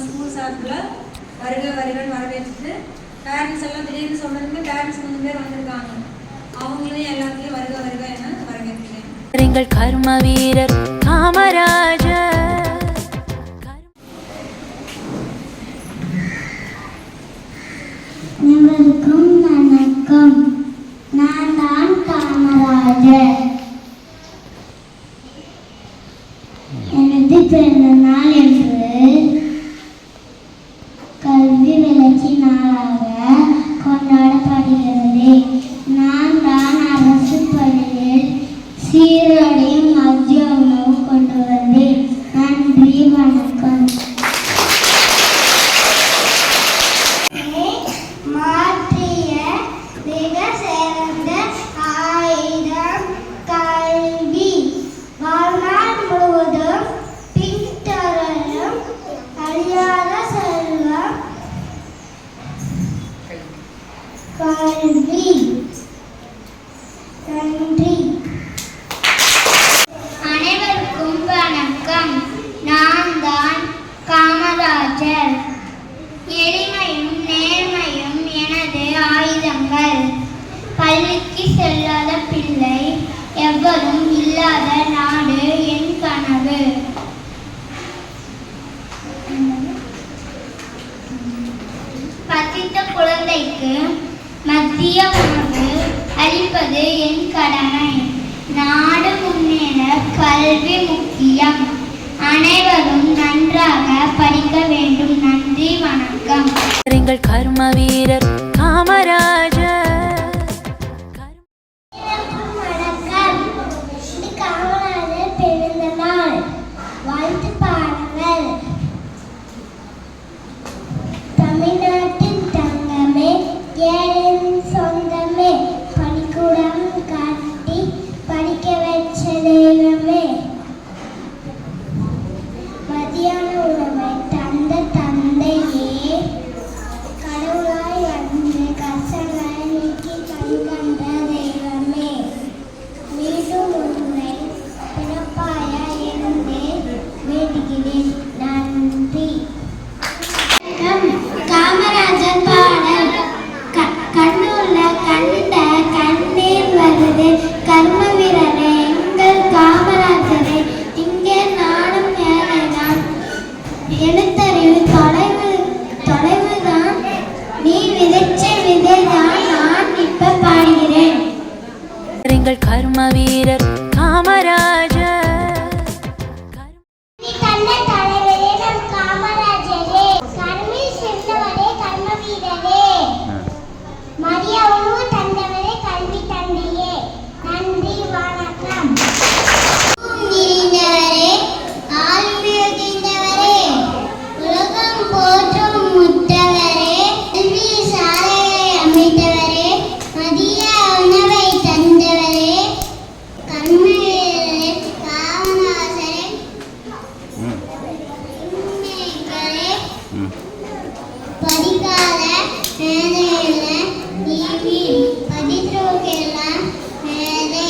School சார்பில் வருக வருகன்னு வரவேற்றுட்டு parents எல்லாம் திடீர்னு சொன்னதுமே பேரண்ட்ஸ் 3 பேர் வந்திருக்காங்க. அவங்களையும் எல்லாத்தையும் வருக வருக என வரவேற்கிறேன். எங்கள் கர்ம வீரர் காமராஜர். அனைவருக்கும் வணக்கம். நான் தான் காமராஜர். எனது பிறந்த நாள் என்று கல்வி வளர்ச்சி நாளாக கொண்டாடப்படுகிறது. நான் தான் அரசு பள்ளியில் சீரடையும் மதிய உணவு கொண்டு வந்தேன். நன்றி, வணக்கம். மாற்றிய மிக சிறந்த ஆயுதம் கல்வி. வாழ்நாள் முழுவதும் பின்தொடரும் அழியாத செல்வம் கல்வி. நன்றி. அனைவருக்கும் வணக்கம். நான் தான் காமராஜர். எளிமையும் நேர்மையும் எனது ஆயுதங்கள். பள்ளிக்கு செல்லாத பிள்ளை எவரும் இல்லாத நாடு என் கனவு. பசித்த குழந்தைக்கு மதிய உணவு அளிப்பது என் கடமை. நாடு முன்னேற கல்வி முக்கியம். அனைவரும் நன்றாக படிக்க வேண்டும். நன்றி, வணக்கம். எங்கள் கர்ம வீரர் காமராஜர். வணக்கம். இது காமராஜர் பிறந்த நாள். வாழ்த்து பாருங்கள். தமிழ்நாட்டின் தங்கமே, ஏழையின் சொந்தமே, பள்ளிக்கூடம் கட்டி படிக்க வச்ச தெய்வமே, மதியான உணவை தந்த தந்தையே, கடவுளாய் வந்து கஷ்டங்களை நீக்கி கண் கண்ட தெய்வமே, மீண்டும் ஒன்றை பிறப்பாயா என்று வேண்டுகிறேன். நன்றி. காமராஜர் பாடல். கண்ணுள்ள கண்ட கண்ணீர் வருது கர்ம வீரரே எங்கள் காமராஜரே. இங்கே நானும் ஏழைதான், எழுத்தறிவு தொலைவுதான், நீ விதைச்ச விதைதான் நான் இப்ப பாடுகிறேன். எங்கள் கர்ம வீரர் காமராஜர். நீ தந்த தலைவரே நம் காமராஜரே. கர்மில் சென்றவரே கர்ம வீரரே. மதிய உணவு தந்தவரே கல்வி தந்தையே. நன்றி, வணக்கம். நிறைந்தவரே, ஆளுமையுகின்றவரே, உலகம் போற்றும் முத்தவரே, கல்வி சாலைகளை அமைத்தவரே, மதிய உணவை தந்தவரே, கர்ம வீரரே காமராஜரே, உண்மைகளே, படிக்காத மேதையில நீவி பதித்ரோகெல்லாம் மேதை.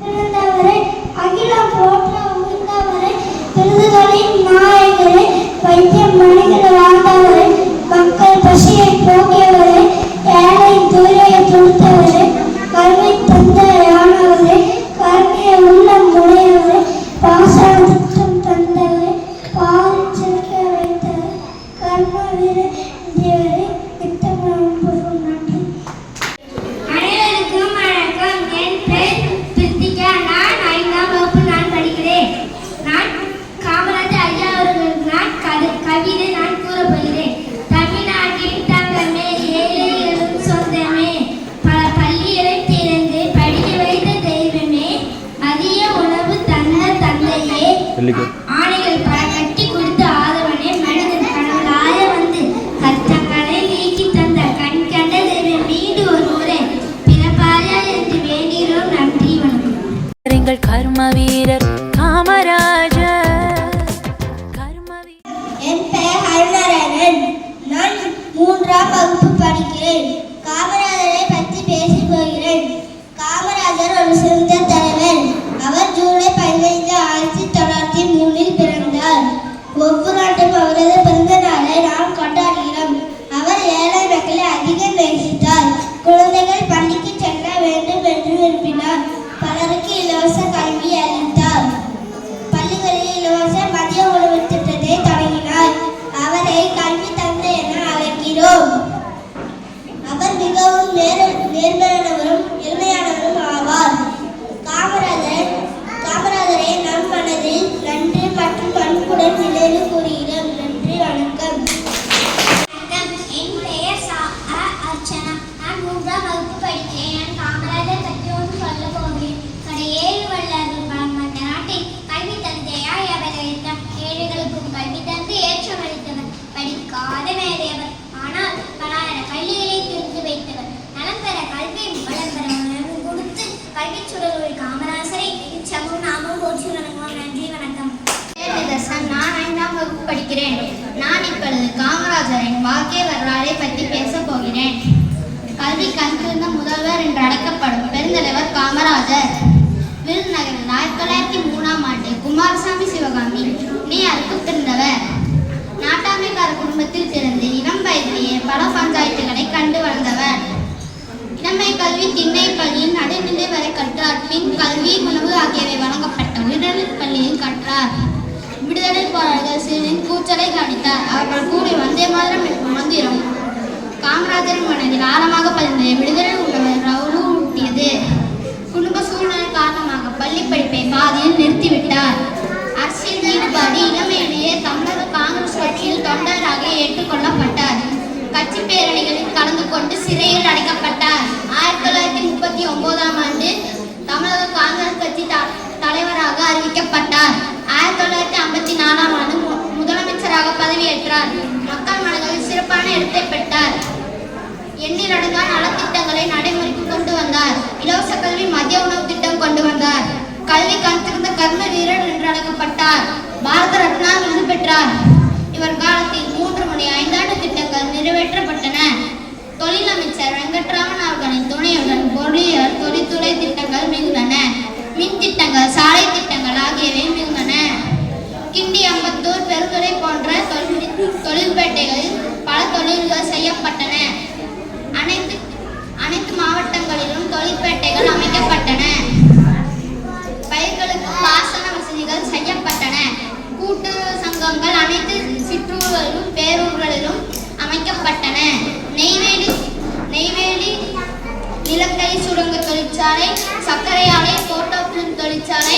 பிறந்தவரே, அகிலம் போற்ற உயர்ந்தவரே, விருதுகளின் நாயகரே, வைத்தியம் மணிகள் வாழ்ந்தவரே, மக்கள் பசியை போக்கியவரே, ஏழை துயரை துடித்தவரே, கல்வி தந்தையானவரே, கருணைய உள்ளம் உடையவரே, பாசன திட்டம் தந்தவரே, பால் சிறக்க வைத்தவரே, கர்ம வீரர் இந்தியவரே, திட்டமான பொருள். நன்றி. அனைவருக்கும் வணக்கம். என் பெயர் பிரித்திகா. நான் 5ஆம் வகுப்பு நான் படிக்கிறேன். நான் காமராஜர் ஐயா அவர்களுக்கு நான் கவிதை நான் கூறப்போகிறேன். தமிழ்நாட்டின் தங்கமே, ஏழைகளும் சொந்தமே, பல பள்ளிகளை திறந்து படிக்க வைத்த தெய்வமே, மதிய உணவு தந்த தந்தையே, ஆணைகள் பல கட்டி கொடுத்த ஆதவனே, மனிதன் கடவுளாய வந்து கஷ்டங்களை நீக்கி தந்த கண் கண்ட தெய்வம், மீண்டு ஒரு முறை பிறப்பாயா என்று வேண்டுகிறோம். நன்றி, வணக்கம். எங்கள் கர்ம வீரர் காமராஜர். என் பெயர் ஹரிநாராயணன். நான் 3ஆம் வகுப்பு படிக்கிறேன். காமராஜரை பற்றி பேச போகிறேன். காமராஜர் ஒரு சிறந்த தலைவர். காமராஜரின் வாழ்க்கை வரலாறை பற்றி பேச போகிறேன். கல்வி கண்டிருந்த முதல்வர் என்று அழைக்கப்படும் பெருந்தலைவர் காமராஜர். விருதுநகரில் 1903ஆம் ஆண்டு குமாரசாமி சிவகாமி இணையாருக்கு பிறந்தவர். நாட்டாமைக்கார குடும்பத்தில் பிறந்து இளம் வயதிலேயே பல பஞ்சாயத்துகளை கண்டு வளர்ந்தவர். இளமை கல்வி திண்ணை பள்ளியில் நடுநிலை வரை கற்றார். பின் கல்வி உணவு ஆகியவை வழங்கப்பட்ட உயர்நிலைப் பள்ளியில் கற்றார். விடுதலை போராளிகள் சிறிதின் கூச்சலை கவனித்தார். அவர்கள் கூறி வந்தே மாதரம் என்னும் மந்திரம் காமராஜரின் மனதில் ஆழமாக பதிந்தது. விடுதலை உணவை ஊட்டியது. குடும்ப சூழ்நிலை காரணமாக பள்ளி படிப்பை பாதியில் நிறுத்திவிட்டார். அரசியல் ஈடுபாடு இளமையிலேயே தமிழக காங்கிரஸ் கட்சியில் தொண்டராக ஏற்றுக்கொள்ளப்பட்டார். கட்சி பேரணிகளில் கலந்து கொண்டு சிறையில் அடைக்கப்பட்டார். 1939ஆம் ஆண்டு தமிழக காங்கிரஸ் கட்சி தலைவராக அறிவிக்கப்பட்டார். 1954ஆம் ஆண்டு முதலமைச்சராக பதவியேற்றார். மக்கள் மனதில் சிறப்பான இடத்தை பெற்றார். எண்ணிலடங்கா நலத்திட்டங்களை நடைமுறைக்கு கொண்டு வந்தார். இலவச கல்வி, மதிய உணவு திட்டம் கொண்டு வந்தார். கல்வி கண்திருந்த கர்ம வீரர் என்று அழைக்கப்பட்டார். பாரத ரத்னா விருது பெற்றார். இவர் காலத்தில் 3 மணி 5 ஆண்டு திட்டங்கள் நிறைவேற்றப்பட்டன. தொழில் அமைச்சர் வெங்கட்ராமன் அவர்களின் துணையுடன் பொறியியல் தொழில்துறை திட்டங்கள் மிகுந்தன. மின் திட்டங்கள், சாலை திட்டங்கள் ஆகியவை மிகுந்தன. கிண்டி, அம்பத்தூர், பெருந்துறை போன்ற தொழில்பேட்டைகளில் பல தொழில்கள் செய்யப்பட்டன. அனைத்து மாவட்டங்களிலும் தொழிற்பேட்டைகள் அமைக்கப்பட்டன. பயிர்களுக்கு பாசன வசதிகள் செய்யப்பட்டன. கூட்டுறவு சங்கங்கள் அனைத்து சிற்றூர்களிலும் பேரூர்களிலும் அமைக்கப்பட்டன. நெய்வேலி நிலக்கரி சுரங்க தொழிற்சாலை, சர்க்கரை ஆலை, போட்டோ பிலிம் தொழிற்சாலை,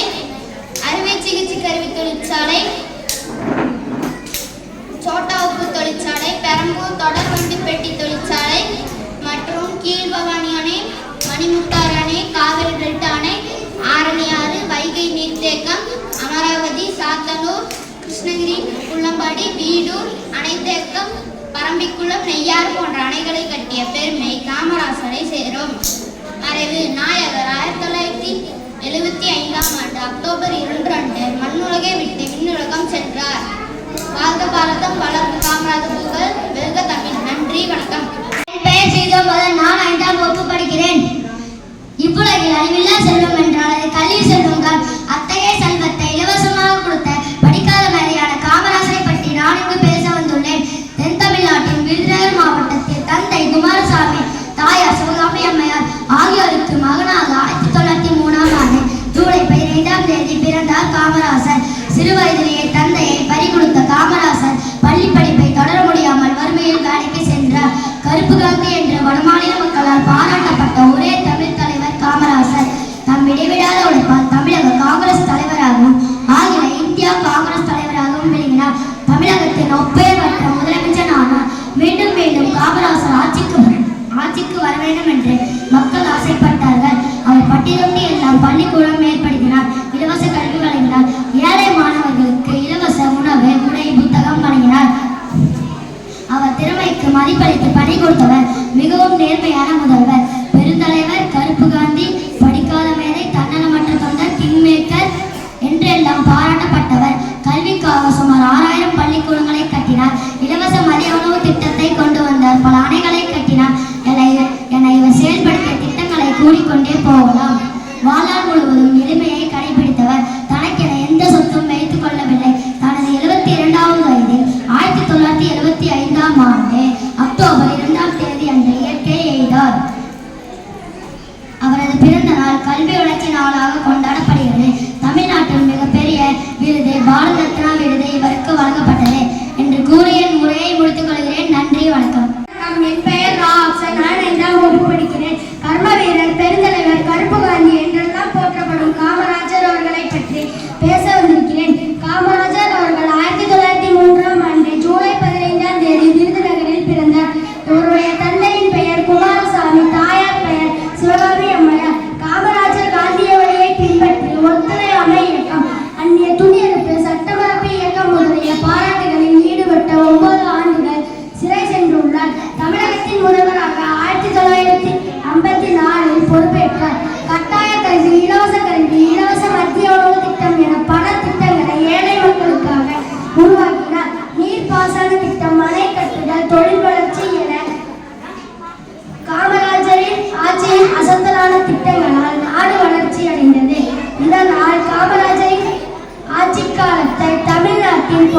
அறுவை சிகிச்சை கருவி தொழிற்சாலை, சோட்டா உப்பு தொழிற்சாலை, பெரம்பூர் தொடர்வண்டி பெட்டி தொழிற்சாலை மற்றும் கீழ்பவானி அணை, மணிமுத்தாறு அணை, காவிரி டெல்டா அணை, ஆரணி ஆறு, வைகை நீர்த்தேக்கம், அமராவதி, சாத்தனூர், கிருஷ்ணகிரி, புள்ளம்பாடி, வீடூர் அணைத்தேக்கம், பரம்பிக்குளம், நெய்யாறு போன்ற அணைகளை கட்டிய பெருமை காமராசரை சேரும். மறைவு நாயகர் 1975ஆம் ஆண்டு அக்டோபர் 2 அன்று மண்ணுலகை விட்டு விண்ணுலகம் சென்றார். வாழ்க பாரதம், வளர்க காமராஜர் புகழ், வெல்க தமிழ். நன்றி, வணக்கம். என் பெயர் சீதோபதன். நான் 5ஆம் வகுப்பு படிக்கிறேன். இவ்வுலகில் அழிவில்லா செல்வம் என்றால் அது கல்வி செல்வங்கள். அத்தகைய செல்வத்தை இலவசமாக கொடுத்த படிக்காத மேதையான காமராசரை பற்றி நான் இங்கு பேச வந்துள்ளேன். தென் தமிழ்நாட்டின் விருதுநகர் மாவட்டத்தில் தந்தை குமாரசாமி, தாயார் சிவகாமி அம்மையார் ஆகியோருக்கு மகனாக 1903ஆம் ஆண்டு ஜூலை 15ஆம் தேதி பிறந்தார் காமராசர். சிறு வயதிலேயே தந்தையை பறிகொடுத்த காமராசர் பள்ளி படிப்பை தொடர முடியாமல் வறுமையில் வேலைக்கு சென்றார். கருப்பு காந்தி என்று வடமாநில மக்களால் பாராட்டப்பட்ட ஒரே தமிழ் தலைவர் காமராசர். தம் இடைவிடாத உழைப்பால் தமிழக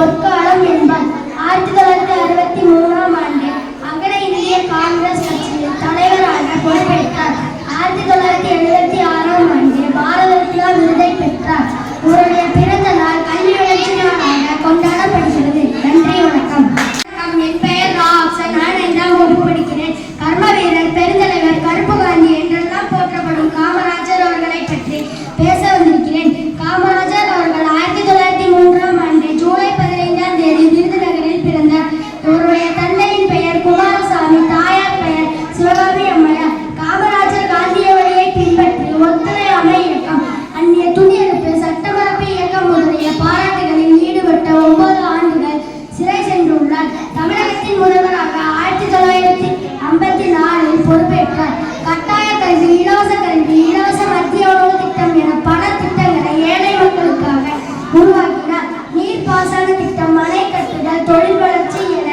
பொற்காலம் என்பார். 1963ஆம் ஆண்டு அகில இந்திய காங்கிரஸ் கட்சியின் தலைவராக பொறுப்பேற்றார். 1976ஆம் ஆண்டு பாரத ரத்னா விருதை பெற்றார். இவருடைய பிறந்த நாள் கல்வி வளர்ச்சி நாளாக கொண்டாடப்படுகிறது. நன்றி, வணக்கம். என் பெயர் ராப்சன். நான் 5ஆம் வகுப்பு படிக்கிறேன். கர்ம வீரர், பெருந்தலைவர், கருப்பு காந்தி என்றெல்லாம் போற்றப்படும் காமராஜர் அவர்களை பற்றி பேச வந்திருக்கிறேன். காமராஜர் அவர்கள் 1903ஆம் ஆண்டு ஜூலை 15ஆம் தேதி விருதுநகரில் பிறந்தார். இவருடைய தந்தையின் பெயர் குமாரசாமி, தாயார் பெயர் சிவகாமி அம்மையார். காமராஜர் காந்திய வழியை பின்பற்றி ஒத்துழையாமை இயக்கம், அந்நிய துணியெடுப்பு, சட்டமரப்பு இயக்கம் முதலிய பாராட்டுகளில் ஈடுபட்ட 9 ஆண்டுகள் சிறை சென்றுள்ளார். தமிழகத்தின் முதல்வராக 1954இல் பொறுப்பேற்றார். கட்டாய கல்வி, இலவச கல்வி, இலவச மத்திய உணவு திட்டம் என பல திட்டங்களை ஏழை மக்களுக்காக உருவாக்கினார். நீர்ப்பாசன திட்டம், அணை கட்டுதல், தொழில் வளர்ச்சி என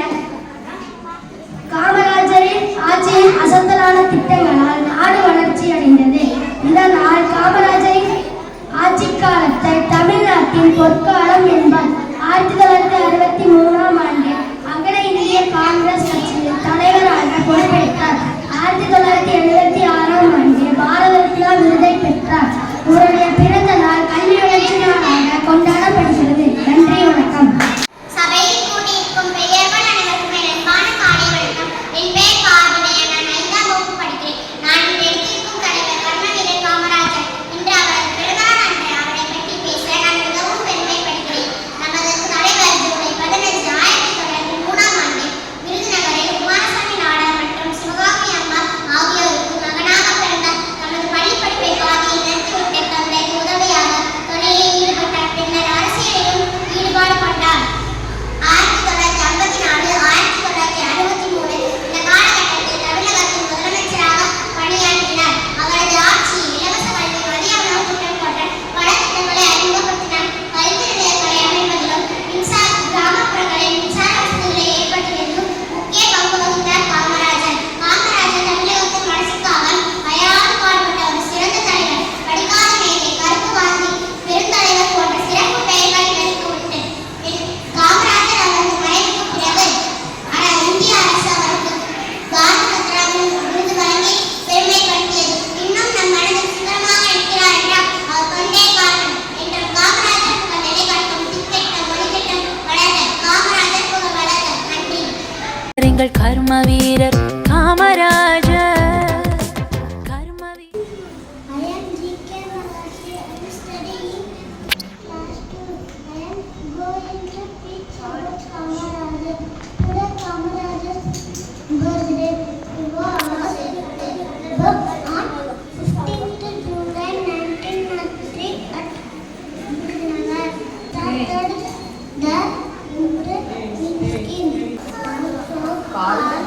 காமராஜரின் ஆட்சியின் அசத்தலான திட்டங்களால் நாடு வளர்ச்சி அடைந்தது. இதனால் காமராஜரின் ஆட்சி காலத்தை தமிழ்நாட்டின் பொற்காலம் என்பார். 1963ஆம் ஆண்டு அகில இந்திய காங்கிரஸ் கட்சியின் தலைவராக பொறுப்பேற்றார். 1976ஆம் ஆண்டு பாரத ரத்னா விருதை பெற்றார். இவருடைய பிறந்த நாள் கல்வி வளர்ச்சி நாளாக கொண்டாடப்படுகிறது. நன்றி, வணக்கம். சபையில் கூட்டியிருக்கும் பெரியவர்கள் அனைவருக்கும் அன்பான காலை வணக்கம். என் பெயர் காவினயா. நான் 5ஆம் வகுப்பு படிக்கிறேன். நான் இன்று எடுத்திருக்கும் தலைவர் கர்ம வீரர் காமராஜர். இன்று அவரது பிறந்தநாள் அன்று அவரை பற்றி பேச நான் மிகவும் பெருமைப்படுகிறேன். நமது தலைவர் ஜூலை 15, 1903ஆம் ஆண்டு விருதுநகரில் குமாரசாமி நாடார் மற்றும் சிவகாமி அம்மா ஆகியோருக்கு மகனாக பிறந்தார். தமது பள்ளிப்படிப்பை பாதியில் நிறுத்திவிட்டு தந்தைக்கு உதவியாக தொழிலில் ஈடுபட்டார். பின்னர் அரசியலிலும் ஈடுபாடு கொண்டார். 1954, 1963 இந்த காலகட்டத்தில் தமிழகத்தின் முதலமைச்சராக பணியாற்றினார். அவரது ஆட்சியில் இலவச கல்வி, மதிய உணவு திட்டம் போன்ற பல திட்டங்களை அறிமுகப்படுத்தினார். கல்வி நிலையங்களை அமைப்பதிலும் கிராமப்புறங்களில் மின்சார வசதிகளை ஏற்படுத்துவதிலும் முக்கிய பங்கு வகித்தார் காமராஜர். காமராஜர் தமிழகத்தின் வளர்ச்சிக்காக அயராது பாடுபட்ட ஒரு சிறந்த தலைவர். படிக்காத மேதை, கருப்பு காந்தி, பெருந்தலைவர் போன்ற சிறப்பு பெயர்கள் இவருக்கு உண்டு. காமராஜர் அவரது மறைவுக்கு பிறகு இந்திய அரசு அவருக்கு பாரத ரத்னா விருது வழங்கி பெருமைப்படுத்தியது. இன்னும் நம் மனதில் சுத்தமாக இருக்கிறார் என்றால் அவர் கொண்டே காரணம் என்றும் காமராஜர் புகழ் நிலைக்காட்டும் திட்டம், ஒளித்திட்டம் வளர்க. காமராஜர் புகழ் வளர்க. நன்றி. எங்கள் கர்ம வீரர் காமராஜர். கர்ம வீரர். I am G.K. Mahasi. I am studying class 2. I am going to teach about Kamaraj. Today Kamaraj's birthday was on 15th July 1903 at Vijayanagar. Started the Indian scheme. Also called as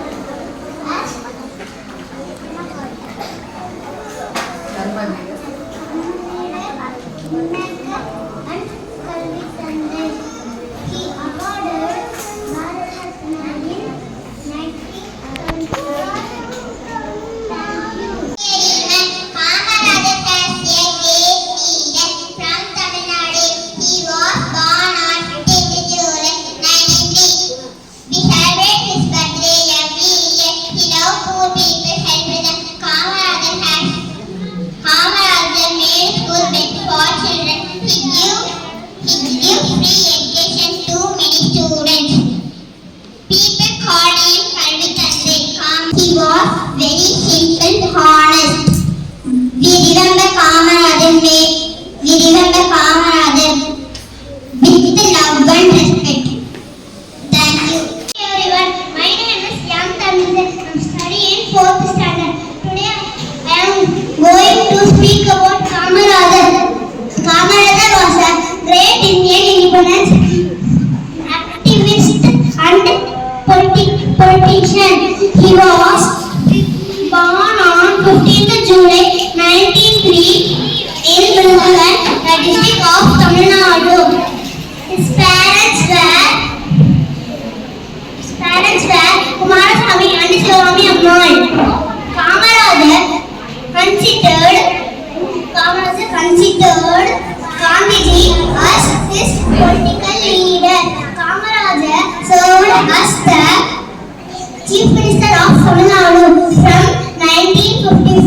He awarded Bharat Ratna in 1974. Kamaraj was a great leader from Tamil Nadu. He was born on 15th July 1903. We celebrate his birthday every year. He loved poor people, helped them. Kamaraj made school built for children. He gave free education to many students. People called him Kalvi Tandai. He was very simple, honest. We remember Kamaraj with love and respect. Thank you. Hey everyone, my name is Yam Tamizan. I am studying 4th standard. Today I am going to speak about Kamaraj. Kamaraj was a great Indian independence activist and politician. He was born on 15th July 1903 in Vijayanagar, the district of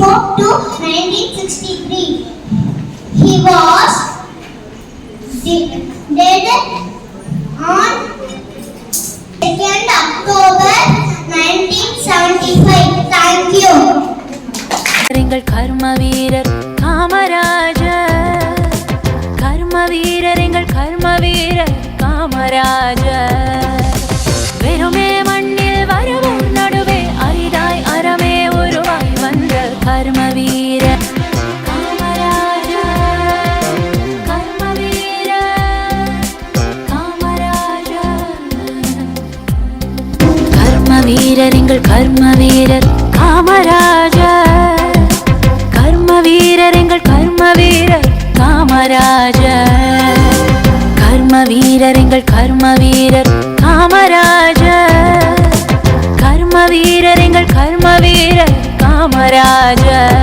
to 1963. He was dead on 2nd October 1975. Thank you. எங்கள் கர்ம வீரர் காமராஜர், கர்ம வீரர் எங்கள் கர்ம வீரர் காமராஜர். வெறுமே மண்ணில் வரவும் நடுவே அரிதாய் அறமே உருவாய் வந்த கர்ம வீரர் காமராஜர், கர்ம வீரர் காமராஜர். கர்ம வீரர் எங்கள் கர்ம வீரர் காமராஜர், கர்ம வீரர் எங்கள் கர்ம வீரர் காமராஜர். கர்ம வீரர் எங்கள் கர்ம வீரர் காமராஜர், கர்ம வீரர் எங்கள் கர்ம வீரர் காமராஜர்.